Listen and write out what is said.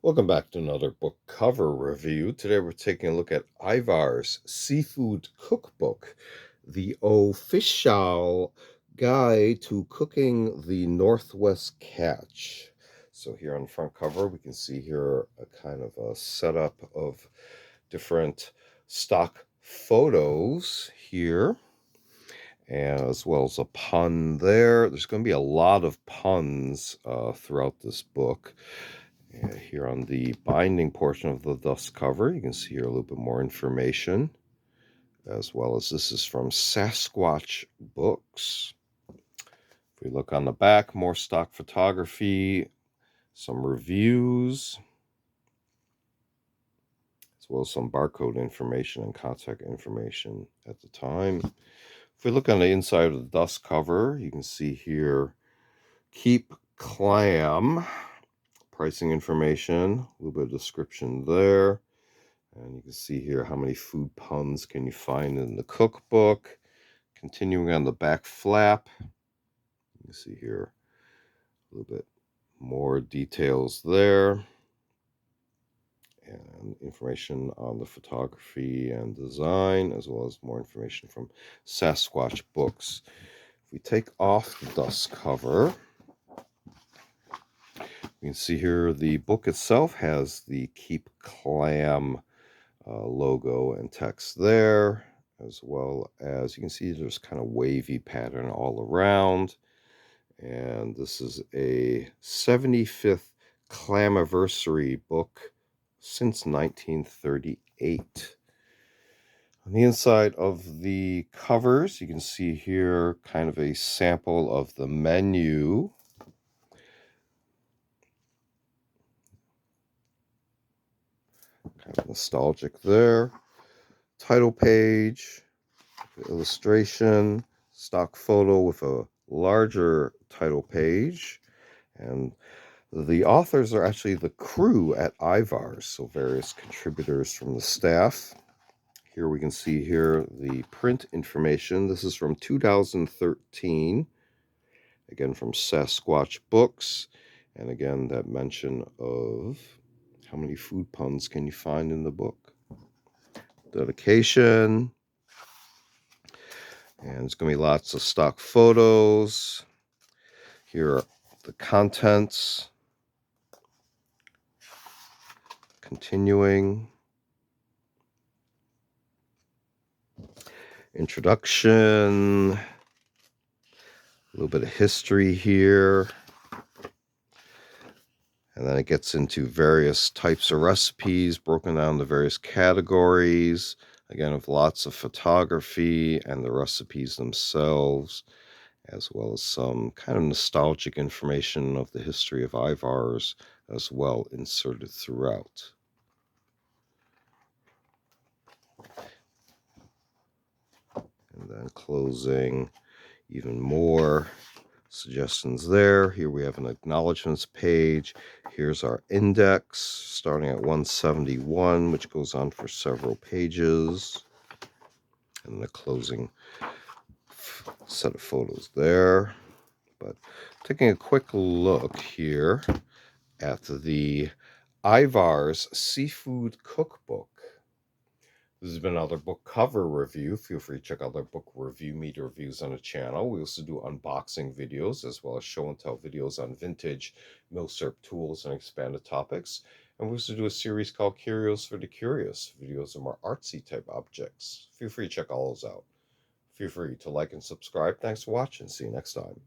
Welcome back to another book cover review. Today we're taking a look at Ivar's Seafood Cookbook, the official guide to cooking the Northwest catch. So here on the front cover, we can see here a kind of a setup of different stock photos here, and as well as a pun there. There's going to be a lot of puns throughout this book. And here on the binding portion of the dust cover, you can see here a little bit more information, as well as this is from Sasquatch Books. If we look on the back, more stock photography, some reviews, as well as some barcode information and contact information at the time. If we look on the inside of the dust cover, you can see here, keep clam, pricing information, a little bit of description there. And you can see here how many food puns can you find in the cookbook. Continuing on the back flap, you can see here a little bit more details there. And information on the photography and design, as well as more information from Sasquatch Books. If we take off the dust cover, you can see here the book itself has the Keep Clam logo and text there, as well as you can see there's kind of wavy pattern all around. And this is a 75th Clamiversary book since 1938. On the inside of the covers, you can see here kind of a sample of the menu. Kind of nostalgic there. Title page, illustration, stock photo with a larger title page. And the authors are actually the crew at Ivar, so various contributors from the staff. Here we can see here the print information. This is from 2013, again from Sasquatch Books. And again, that mention of how many food puns can you find in the book. Dedication. And there's going to be lots of stock photos. Here are the contents. Continuing. Introduction. A little bit of history here. And then it gets into various types of recipes, broken down to various categories. Again, with lots of photography and the recipes themselves, as well as some kind of nostalgic information of the history of Ivar's as well inserted throughout. And then closing, even more suggestions there. Here we have an acknowledgments page. Here's our index starting at 171, which goes on for several pages. And the closing set of photos there. But taking a quick look here at the Ivar's Seafood Cookbook. This has been another book cover review. Feel free to check out our book review media reviews on the channel. We also do unboxing videos as well as show and tell videos on vintage milsurp tools and expanded topics. And we also do a series called Curios for the Curious, videos of more artsy type objects. Feel free to check all those out. Feel free to like and subscribe. Thanks for watching. See you next time.